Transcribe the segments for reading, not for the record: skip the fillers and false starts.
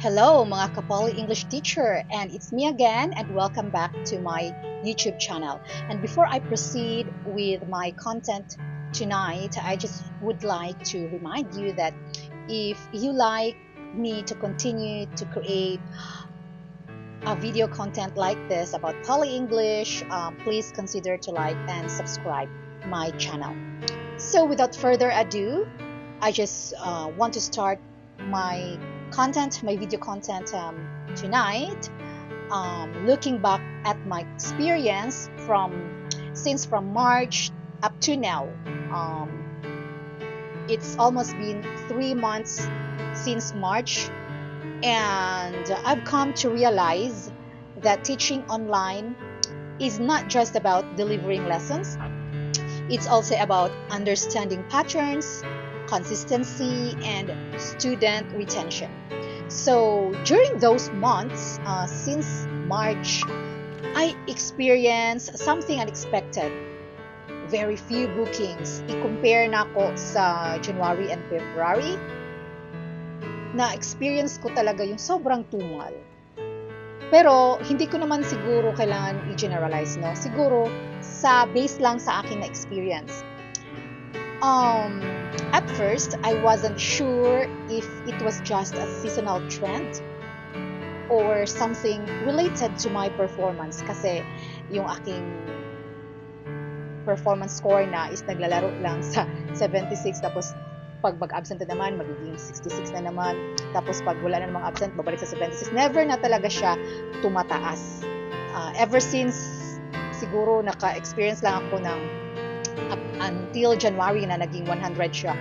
Hello mga Kapoli English teacher, and it's me again, and welcome back to my YouTube channel. And before I proceed with my content tonight, I just would like to remind you that if you like me to continue to create a video content like this about Poly English, please consider to like and subscribe my channel. So without further ado, I just want to start my video content tonight, looking back at my experience since from March up to now. It's almost been 3 months since March, and I've come to realize that teaching online is not just about delivering lessons. It's also about understanding patterns, consistency, and student retention. So during those months, since March, I experienced something unexpected. Very few bookings. I-compare na ako sa January and February. Na-experience ko talaga yung sobrang tumal. Pero hindi ko naman siguro kailangan i-generalize, no? Siguro sa base lang sa akin na experience. At first, I wasn't sure if it was just a seasonal trend or something related to my performance, kasi yung aking performance score na is naglalaro lang sa 76, tapos pag mag-absent na naman, magiging 66 na naman, tapos pag wala na namang absent, babalik sa 76. Never na talaga siya tumataas. Ever since, siguro naka-experience lang ako ng up until January na naging 100 siya.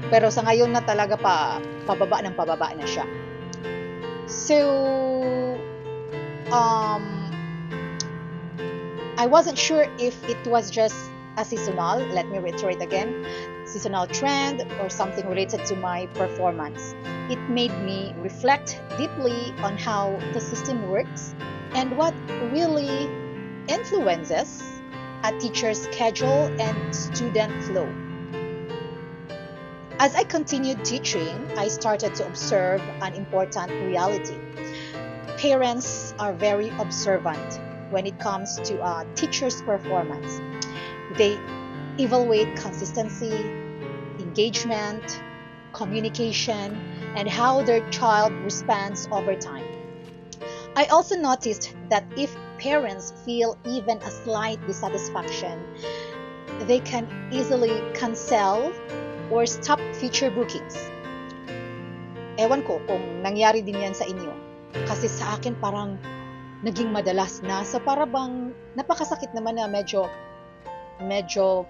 Pero sa ngayon na talaga pababa na siya. So, I wasn't sure if it was just a seasonal, let me reiterate again, seasonal trend or something related to my performance. It made me reflect deeply on how the system works and what really influences a teacher's schedule and student flow. As I continued teaching, I started to observe an important reality. Parents are very observant when it comes to a teacher's performance. They evaluate consistency, engagement, communication, and how their child responds over time. I also noticed that if parents feel even a slight dissatisfaction, they can easily cancel or stop future bookings. Ewan ko kung nangyari din yan sa inyo. Kasi sa akin parang naging madalas na. So para bang napakasakit naman na medyo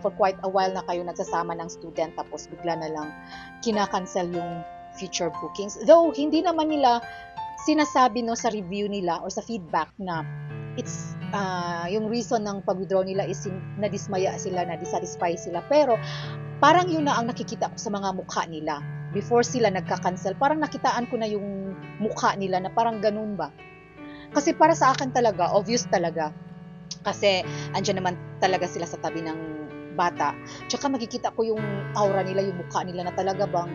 for quite a while na kayo nagsasama ng student, tapos bigla na lang kinakancel yung future bookings. Though hindi naman nila sinasabi no sa review nila or sa feedback na it's yung reason ng pag-withdraw nila is nadismaya sila, na-dissatisfy sila. Pero parang yun na ang nakikita ko sa mga mukha nila. Before sila nagka-cancel, parang nakitaan ko na yung mukha nila na parang ganun ba. Kasi para sa akin talaga, obvious talaga. Kasi andyan naman talaga sila sa tabi ng bata. Tsaka makikita ko yung aura nila, yung mukha nila na talaga bang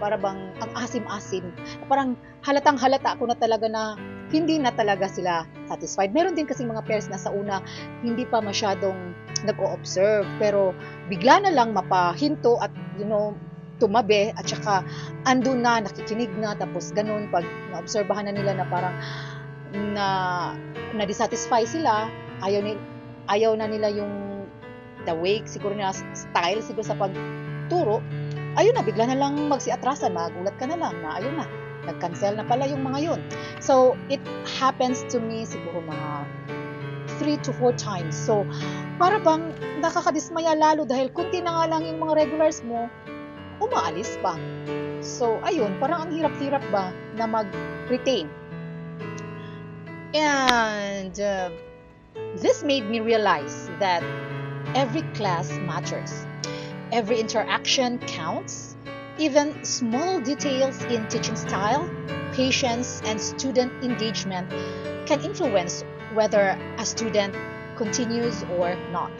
para bang ang asim-asim. Parang halatang-halata ako na talaga na hindi na talaga sila satisfied. Meron din kasing mga parents na sa una hindi pa masyadong nag-o-observe, pero bigla na lang mapahinto at tumabi, at saka andun na, nakikinig na, tapos ganun pag naobserbahan na nila na parang na dissatisfy sila, ayaw na nila yung the way siguro na style siguro sa pagturo, ayun na, bigla na lang magsiatrasan, magulat ka na lang na ayun na, nag-cancel na pala yung mga yun. So, it happens to me siguro mga 3 to 4 times. So, para bang nakakadismaya lalo dahil kunti na nga lang yung mga regulars mo, umaalis pa. So, ayun, parang ang hirap-hirap ba na mag-retain. And this made me realize that every class matters. Every interaction counts. Even small details in teaching style, patience, and student engagement can influence whether a student continues or not.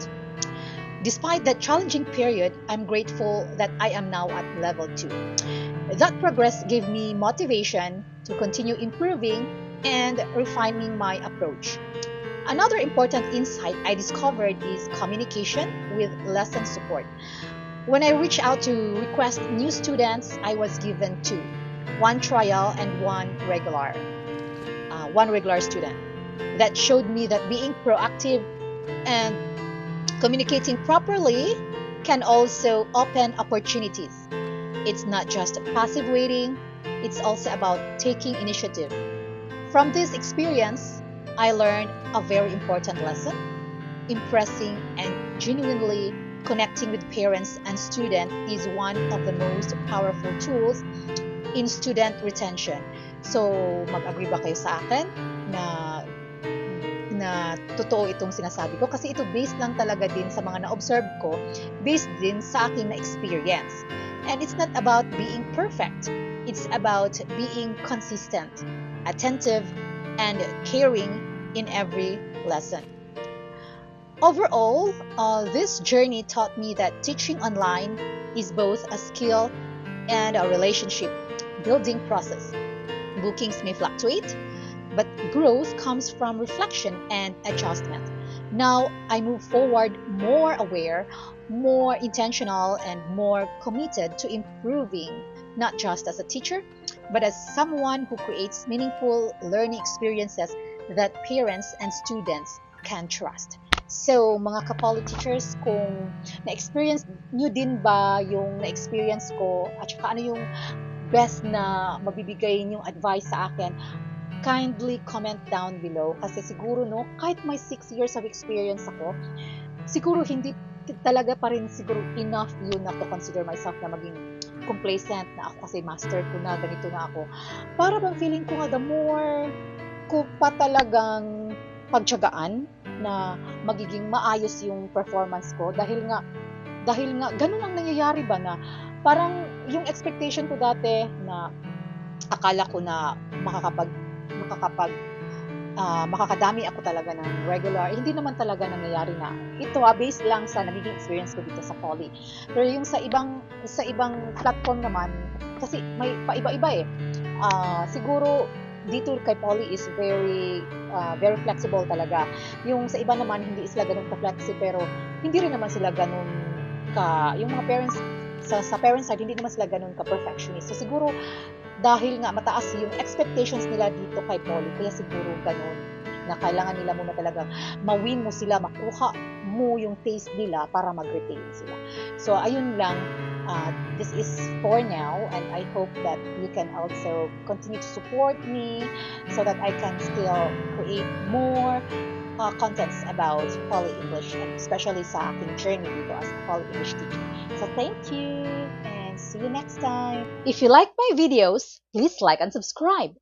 Despite that challenging period, I'm grateful that I am now at level 2. That progress gave me motivation to continue improving and refining my approach. Another important insight I discovered is communication with lesson support. When I reached out to request new students, I was given two, one trial and one regular student. That showed me that being proactive and communicating properly can also open opportunities. It's not just passive waiting, it's also about taking initiative. From this experience, I learned a very important lesson. Impressing and genuinely connecting with parents and students is one of the most powerful tools in student retention. So, mag-agree ba kayo sa akin na totoo itong sinasabi ko? Kasi ito based lang talaga din sa mga na-observe ko, based din sa aking na-experience. And it's not about being perfect. It's about being consistent, attentive, and caring in every lesson. Overall, this journey taught me that teaching online is both a skill and a relationship building process. Bookings may fluctuate, but growth comes from reflection and adjustment. Now I move forward more aware, more intentional, and more committed to improving, not just as a teacher, but as someone who creates meaningful learning experiences that parents and students can trust. So, mga ka-poly teachers, kung na-experience nyo din ba yung na-experience ko at saka ano yung best na mabibigay yung advice sa akin, kindly comment down below. Kasi siguro, no, kahit may 6 years of experience ako, siguro hindi talaga pa rin siguro enough yun na to consider myself na maging complacent na ako kasi master ko na, ganito na ako. Para bang feeling ko nga the more ko pa talagang pagtiyagaan na magiging maayos yung performance ko dahil nga ganun ang nangyayari ba na parang yung expectation ko dati na akala ko na makakadami ako talaga ng regular, hindi naman talaga nangyayari na ito based lang sa nagiging experience ko dito sa poly. Pero yung sa ibang platform naman kasi may paiba-iba siguro dito kay poly is very flexible talaga. Yung sa iba naman hindi sila ganun ka-flexi pero hindi rin naman sila ganun yung mga parents sa parents side hindi naman sila ganun ka-perfectionist. So siguro dahil nga mataas yung expectations nila dito kay poly kaya siguro ganun na kailangan nila muna talagang ma-win mo sila, makuha mo yung taste nila para mag-retain sila. So ayun lang, this is for now and I hope that you can also continue to support me so that I can still create more contents about Poly English and especially sa aking journey dito as a Poly English teacher. So thank you and see you next time. If you like my videos, please like and subscribe.